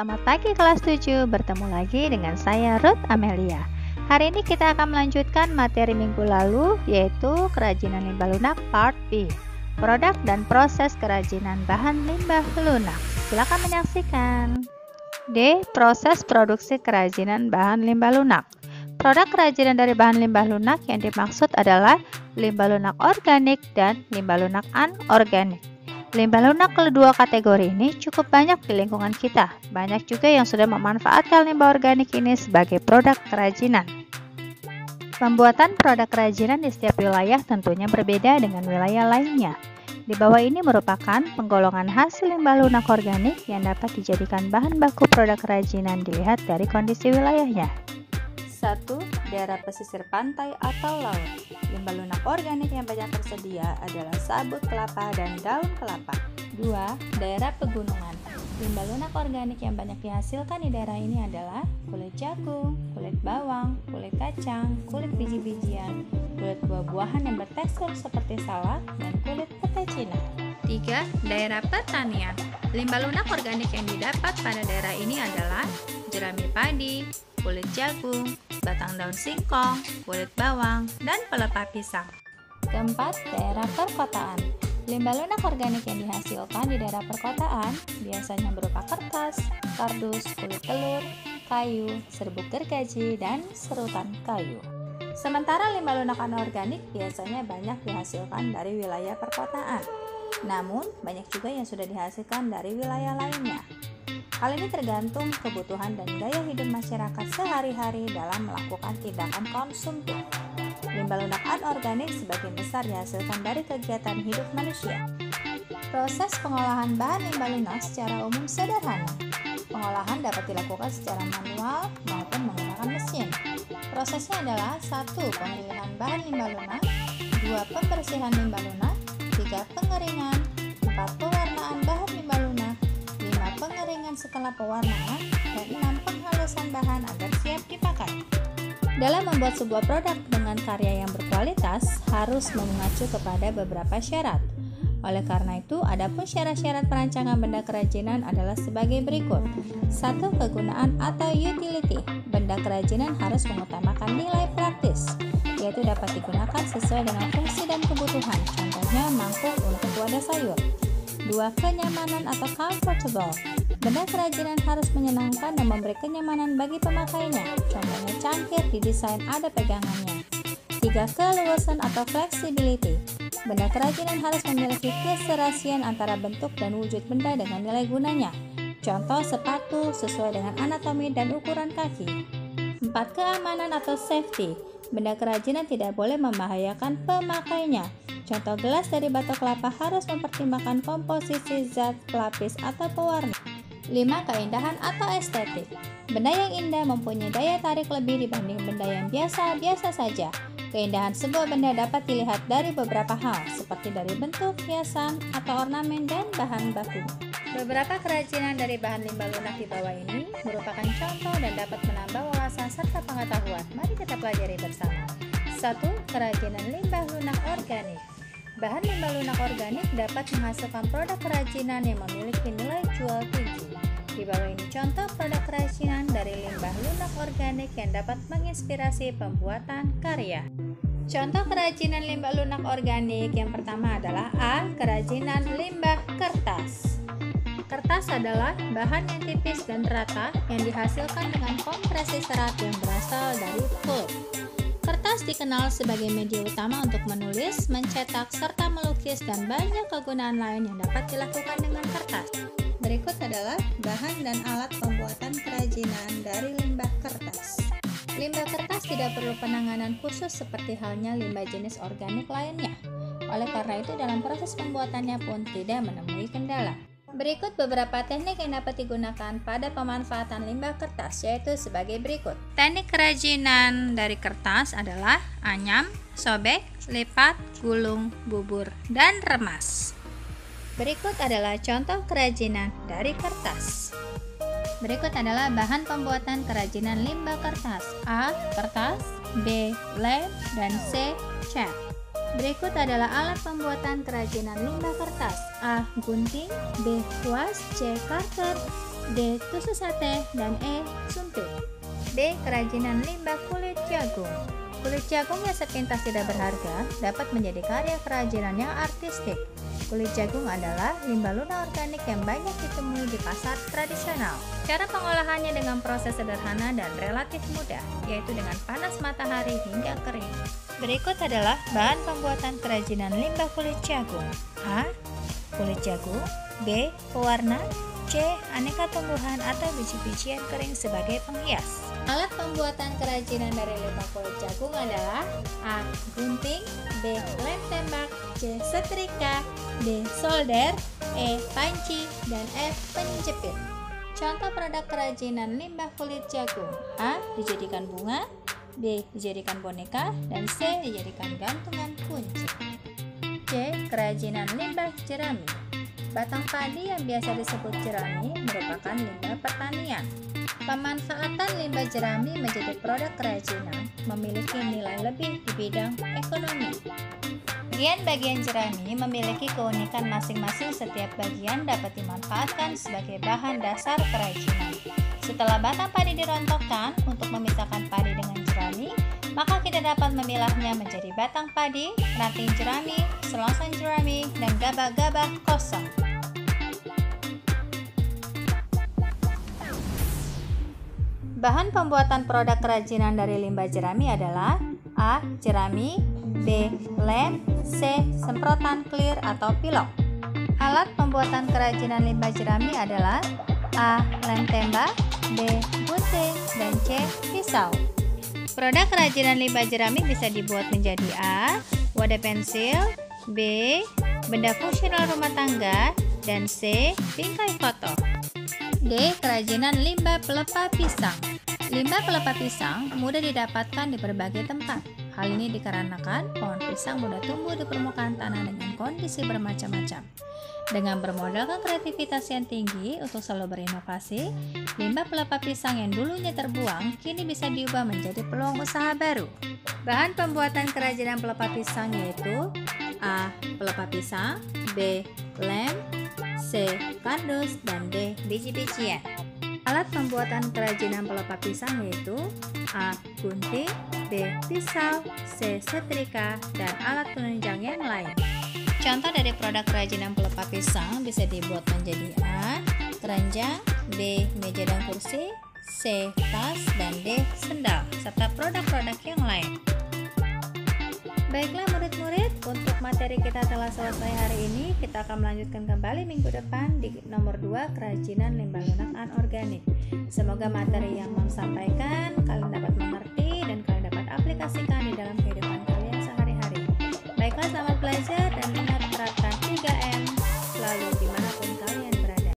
Selamat pagi kelas 7, bertemu lagi dengan saya Ruth Amelia. Hari ini kita akan melanjutkan materi minggu lalu, yaitu kerajinan limbah lunak Part B, produk dan proses kerajinan bahan limbah lunak. Silakan menyaksikan. D. Proses produksi kerajinan bahan limbah lunak. Produk kerajinan dari bahan limbah lunak yang dimaksud adalah limbah lunak organik dan limbah lunak anorganik. Limbah lunak kedua kategori ini cukup banyak di lingkungan kita. Banyak juga yang sudah memanfaatkan limbah organik ini sebagai produk kerajinan. Pembuatan produk kerajinan di setiap wilayah tentunya berbeda dengan wilayah lainnya. Di bawah ini merupakan penggolongan hasil limbah lunak organik yang dapat dijadikan bahan baku produk kerajinan dilihat dari kondisi wilayahnya. 1. Daerah pesisir pantai atau laut. Limbah lunak organik yang banyak tersedia adalah sabut kelapa dan daun kelapa. 2. Daerah pegunungan. Limbah lunak organik yang banyak dihasilkan di daerah ini adalah kulit jagung, kulit bawang, kulit kacang, kulit biji-bijian, kulit buah-buahan yang bertekstur seperti salak, dan kulit petai Cina. 3. Daerah pertanian. Limbah lunak organik yang didapat pada daerah ini adalah jerami padi, kulit jagung, batang daun singkong, kulit bawang, dan pelepah pisang. 4. Daerah perkotaan. Limbah lunak organik yang dihasilkan di daerah perkotaan biasanya berupa kertas, kardus, kulit telur, kayu, serbuk gergaji, dan serutan kayu. Sementara limbah lunak anorganik biasanya banyak dihasilkan dari wilayah perkotaan. Namun, banyak juga yang sudah dihasilkan dari wilayah lainnya. Hal ini tergantung kebutuhan dan gaya hidup masyarakat sehari-hari dalam melakukan tindakan konsumtif. Limbah lunak anorganik sebagian besar dihasilkan dari kegiatan hidup manusia. Proses pengolahan bahan limbah lunak secara umum sederhana. Pengolahan dapat dilakukan secara manual maupun menggunakan mesin. Prosesnya adalah 1. Pemilihan bahan limbah lunak, 2. Pembersihan limbah lunak, 3. Pengeringan, 4. Pewarnaan bahan limbah lunak, 5. Pengeringan setelah pewarnaan, dan 6. Penghalusan bahan agar siap dipakai. Dalam membuat sebuah produk dengan karya yang berkualitas harus mengacu kepada beberapa syarat. Oleh karena itu, adapun syarat-syarat perancangan benda kerajinan adalah sebagai berikut. 1. Kegunaan atau utility. Benda kerajinan harus mengutamakan nilai praktis, yaitu dapat digunakan sesuai dengan fungsi dan kebutuhan. Contohnya mangkuk untuk wadah sayur. 2. Kenyamanan atau comfortable. Benda kerajinan harus menyenangkan dan memberi kenyamanan bagi pemakainya. Contohnya cangkir didesain ada pegangannya. 3. Keluasan atau flexibility. Benda kerajinan harus memiliki keserasian antara bentuk dan wujud benda dengan nilai gunanya. Contoh sepatu sesuai dengan anatomi dan ukuran kaki. 4. Keamanan atau safety. Benda kerajinan tidak boleh membahayakan pemakainya. Contoh gelas dari batok kelapa harus mempertimbangkan komposisi zat pelapis atau pewarna. 5. Keindahan atau estetik. Benda yang indah mempunyai daya tarik lebih dibanding benda yang biasa-biasa saja. Keindahan sebuah benda dapat dilihat dari beberapa hal, seperti dari bentuk, hiasan, atau ornamen, dan bahan baku. Beberapa kerajinan dari bahan limbah lunak di bawah ini merupakan contoh dan dapat menambah wawasan serta pengetahuan. Mari kita pelajari bersama. 1. Kerajinan limbah lunak organik. Bahan limbah lunak organik dapat menghasilkan produk kerajinan yang memiliki nilai jual tinggi. Di bawah ini contoh produk kerajinan dari limbah lunak organik yang dapat menginspirasi pembuatan karya. Contoh kerajinan limbah lunak organik yang pertama adalah A. Kerajinan limbah kertas. Kertas adalah bahan yang tipis dan rata yang dihasilkan dengan kompresi serat yang berasal dari pulp. Kertas dikenal sebagai media utama untuk menulis, mencetak, serta melukis, dan banyak kegunaan lain yang dapat dilakukan dengan kertas. Berikut adalah bahan dan alat pembuatan kerajinan dari limbah kertas. Limbah kertas tidak perlu penanganan khusus seperti halnya limbah jenis organik lainnya. Oleh karena itu, dalam proses pembuatannya pun tidak menemui kendala. Berikut beberapa teknik yang dapat digunakan pada pemanfaatan limbah kertas, yaitu sebagai berikut. Teknik kerajinan dari kertas adalah anyam, sobek, lipat, gulung, bubur, dan remas. Berikut adalah contoh kerajinan dari kertas. Berikut adalah bahan pembuatan kerajinan limbah kertas. A. Kertas, B. Lem, dan C. Cat. Berikut adalah alat pembuatan kerajinan limbah kertas. A. Gunting, B. Kuas, C. Karter, D. Tusuk sate, dan E. Sumpit. B. Kerajinan limbah kulit jagung. Kulit jagung yang sepintas tidak berharga dapat menjadi karya kerajinan yang artistik. Kulit jagung adalah limbah lunak organik yang banyak ditemui di pasar tradisional. Cara pengolahannya dengan proses sederhana dan relatif mudah, yaitu dengan panas matahari hingga kering. Berikut adalah bahan pembuatan kerajinan limbah kulit jagung. A. Kulit jagung. B. Pewarna. C. Aneka tumbuhan atau biji-bijian kering sebagai penghias. Alat pembuatan kerajinan dari limbah kulit jagung adalah A. Gunting. B. Lem tembak. C. Setrika. D. Solder. E. Panci. Dan F. Penjepit. Contoh produk kerajinan limbah kulit jagung. A. Dijadikan bunga. B. Dijadikan boneka. Dan C. Dijadikan gantungan kunci. C. Kerajinan limbah jerami. Batang padi yang biasa disebut jerami merupakan limbah pertanian. Pemanfaatan limbah jerami menjadi produk kerajinan memiliki nilai lebih di bidang ekonomi. Bagian-bagian jerami memiliki keunikan masing-masing. Setiap bagian dapat dimanfaatkan sebagai bahan dasar kerajinan. Setelah batang padi dirontokkan untuk memisahkan padi dengan jerami, maka kita dapat memilahnya menjadi batang padi, ranting jerami, selongsong jerami, dan gabah-gabah kosong. Bahan pembuatan produk kerajinan dari limbah jerami adalah A. Jerami. B. Lem. C. Semprotan clear atau pilok. Alat pembuatan kerajinan limbah jerami adalah A. Lem tembak. B. Gunting. Dan C. Pisau. Produk kerajinan limbah jerami bisa dibuat menjadi A. Wadah pensil. B. Benda fungsional rumah tangga. Dan C. Bingkai foto. D. Kerajinan limbah pelepah pisang. Limbah pelepah pisang mudah didapatkan di berbagai tempat. Hal ini dikarenakan pohon pisang mudah tumbuh di permukaan tanah dengan kondisi bermacam-macam. Dengan bermodalkan kreativitas yang tinggi untuk selalu berinovasi, limbah pelepah pisang yang dulunya terbuang kini bisa diubah menjadi peluang usaha baru. Bahan pembuatan kerajinan pelepah pisang yaitu A. Pelepah pisang. B. Lem. C. Kardus. Dan D. Biji-bijian. Alat pembuatan kerajinan pelepah pisang yaitu A. Gunting. B. Pisau. C. Setrika. Dan alat penunjang yang lain. Contoh dari produk kerajinan pelepah pisang bisa dibuat menjadi A. Keranjang. B. Meja dan kursi. C. Tas. Dan D. Sendal. Serta produk-produk yang lain. Baiklah murid-murid, untuk materi kita telah selesai hari ini. Kita akan melanjutkan kembali minggu depan di nomor 2, kerajinan limbah lunak anorganik. Semoga materi yang Mam sampaikan